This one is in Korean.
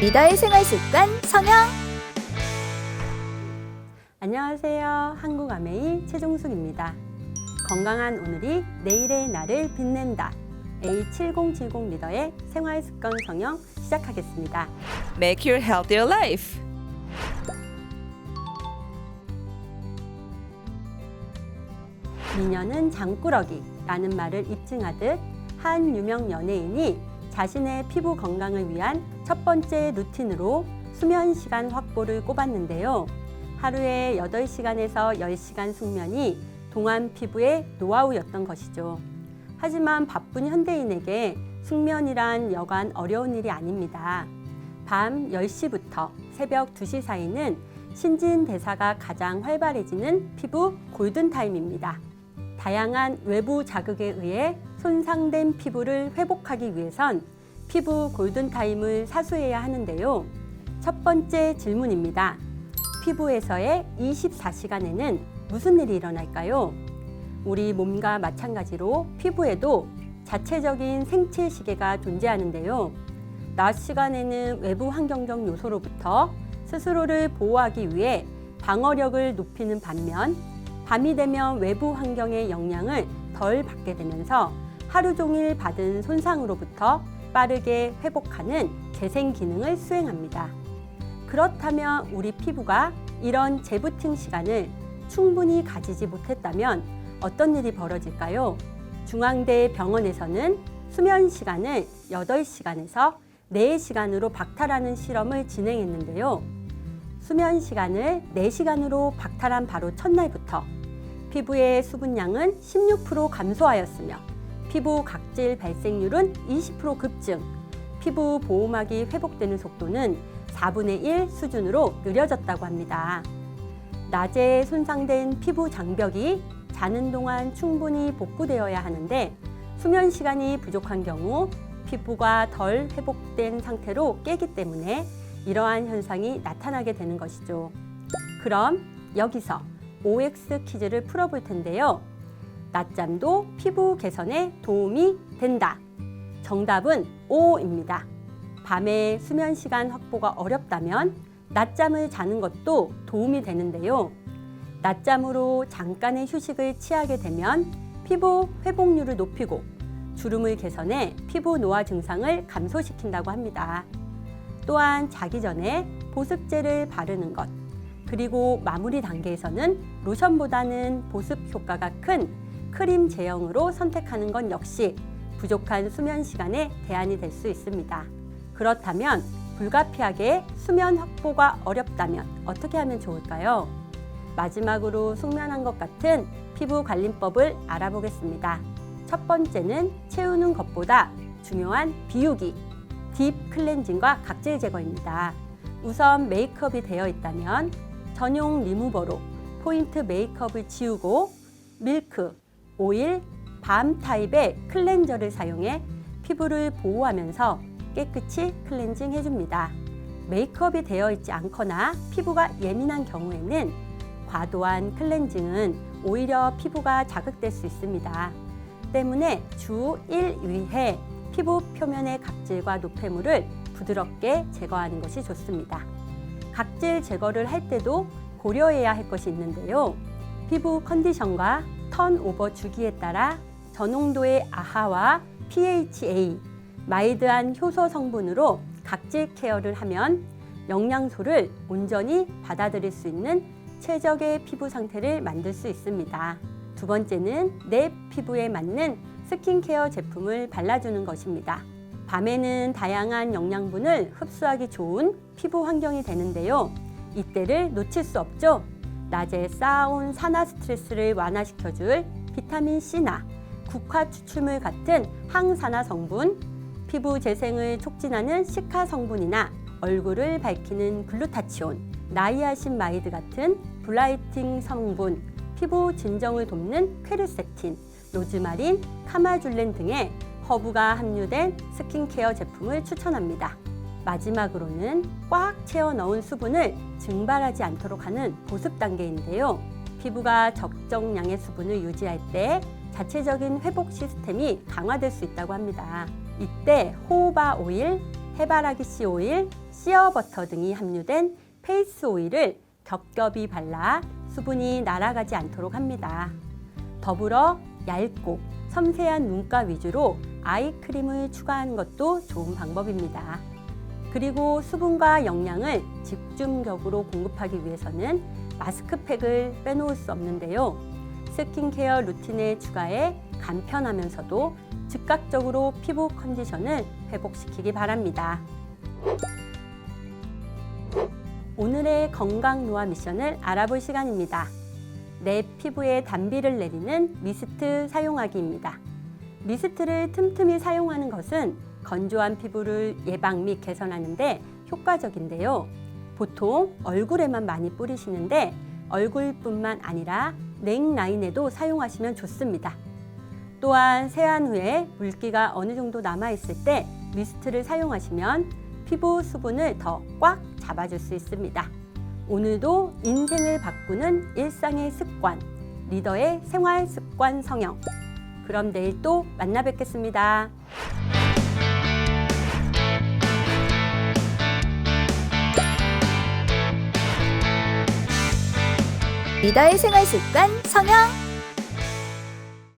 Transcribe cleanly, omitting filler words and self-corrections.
리더의 생활습관 성형. 안녕하세요. 한국아메이 최종숙입니다. 건강한 오늘이 내일의 나를 빛낸다. A7070 리더의 생활습관 성형 시작하겠습니다. Make your healthier life. 미녀는 장꾸러기라는 말을 입증하듯 한 유명 연예인이 자신의 피부 건강을 위한 첫 번째 루틴으로 수면 시간 확보를 꼽았는데요. 하루에 8시간에서 10시간 숙면이 동안 피부의 노하우였던 것이죠. 하지만 바쁜 현대인에게 숙면이란 여간 어려운 일이 아닙니다. 밤 10시부터 새벽 2시 사이는 신진대사가 가장 활발해지는 피부 골든타임입니다. 다양한 외부 자극에 의해 손상된 피부를 회복하기 위해선 피부 골든타임을 사수해야 하는데요. 첫 번째 질문입니다. 피부에서의 24시간에는 무슨 일이 일어날까요? 우리 몸과 마찬가지로 피부에도 자체적인 생체 시계가 존재하는데요. 낮 시간에는 외부 환경적 요소로부터 스스로를 보호하기 위해 방어력을 높이는 반면 밤이 되면 외부 환경의 영향을 덜 받게 되면서 하루 종일 받은 손상으로부터 빠르게 회복하는 재생 기능을 수행합니다. 그렇다면 우리 피부가 이런 재부팅 시간을 충분히 가지지 못했다면 어떤 일이 벌어질까요? 중앙대 병원에서는 수면 시간을 8시간에서 4시간으로 박탈하는 실험을 진행했는데요. 수면 시간을 4시간으로 박탈한 바로 첫날부터 피부의 수분량은 16% 감소하였으며 피부 각질 발생률은 20% 급증, 피부 보호막이 회복되는 속도는 4분의 1 수준으로 느려졌다고 합니다. 낮에 손상된 피부 장벽이 자는 동안 충분히 복구되어야 하는데 수면 시간이 부족한 경우 피부가 덜 회복된 상태로 깨기 때문에 이러한 현상이 나타나게 되는 것이죠. 그럼 여기서 OX 퀴즈를 풀어볼 텐데요. 낮잠도 피부 개선에 도움이 된다. 정답은 O입니다. 밤에 수면 시간 확보가 어렵다면 낮잠을 자는 것도 도움이 되는데요. 낮잠으로 잠깐의 휴식을 취하게 되면 피부 회복률을 높이고 주름을 개선해 피부 노화 증상을 감소시킨다고 합니다. 또한 자기 전에 보습제를 바르는 것, 그리고 마무리 단계에서는 로션보다는 보습 효과가 큰 크림 제형으로 선택하는 건 역시 부족한 수면 시간의 대안이 될 수 있습니다. 그렇다면 불가피하게 수면 확보가 어렵다면 어떻게 하면 좋을까요? 마지막으로 숙면한 것 같은 피부 관리법을 알아보겠습니다. 첫 번째는 채우는 것보다 중요한 비우기, 딥 클렌징과 각질 제거입니다. 우선 메이크업이 되어 있다면 전용 리무버로 포인트 메이크업을 지우고 밀크, 오일, 밤 타입의 클렌저를 사용해 피부를 보호하면서 깨끗이 클렌징 해줍니다. 메이크업이 되어 있지 않거나 피부가 예민한 경우에는 과도한 클렌징은 오히려 피부가 자극될 수 있습니다. 때문에 주 1회 피부 표면의 각질과 노폐물을 부드럽게 제거하는 것이 좋습니다. 각질 제거를 할 때도 고려해야 할 것이 있는데요. 피부 컨디션과 턴오버 주기에 따라 저농도의 아하와 PHA, 마일드한 효소 성분으로 각질 케어를 하면 영양소를 온전히 받아들일 수 있는 최적의 피부 상태를 만들 수 있습니다. 두 번째는 내 피부에 맞는 스킨케어 제품을 발라주는 것입니다. 밤에는 다양한 영양분을 흡수하기 좋은 피부 환경이 되는데요. 이때를 놓칠 수 없죠. 낮에 쌓아온 산화 스트레스를 완화시켜줄 비타민C나 국화 추출물 같은 항산화 성분, 피부 재생을 촉진하는 시카 성분이나 얼굴을 밝히는 글루타치온, 나이아신마이드 같은 블라이팅 성분, 피부 진정을 돕는 퀘르세틴, 로즈마린, 카마줄렌 등의 허브가 함유된 스킨케어 제품을 추천합니다. 마지막으로는 꽉 채워 넣은 수분을 증발하지 않도록 하는 보습 단계인데요. 피부가 적정량의 수분을 유지할 때 자체적인 회복 시스템이 강화될 수 있다고 합니다. 이때 호호바 오일, 해바라기 씨 오일, 씨어버터 등이 함유된 페이스 오일을 겹겹이 발라 수분이 날아가지 않도록 합니다. 더불어 얇고 섬세한 눈가 위주로 아이크림을 추가하는 것도 좋은 방법입니다. 그리고 수분과 영양을 집중적으로 공급하기 위해서는 마스크팩을 빼놓을 수 없는데요. 스킨케어 루틴에 추가해 간편하면서도 즉각적으로 피부 컨디션을 회복시키기 바랍니다. 오늘의 건강 노화 미션을 알아볼 시간입니다. 내 피부에 단비를 내리는 미스트 사용하기입니다. 미스트를 틈틈이 사용하는 것은 건조한 피부를 예방 및 개선하는 데 효과적인데요. 보통 얼굴에만 많이 뿌리시는데 얼굴뿐만 아니라 넥라인에도 사용하시면 좋습니다. 또한 세안 후에 물기가 어느 정도 남아있을 때 미스트를 사용하시면 피부 수분을 더 꽉 잡아줄 수 있습니다. 오늘도 인생을 바꾸는 일상의 습관, 리더의 생활 습관 성형. 그럼 내일 또 만나 뵙겠습니다. 리더의 생활 습관 성형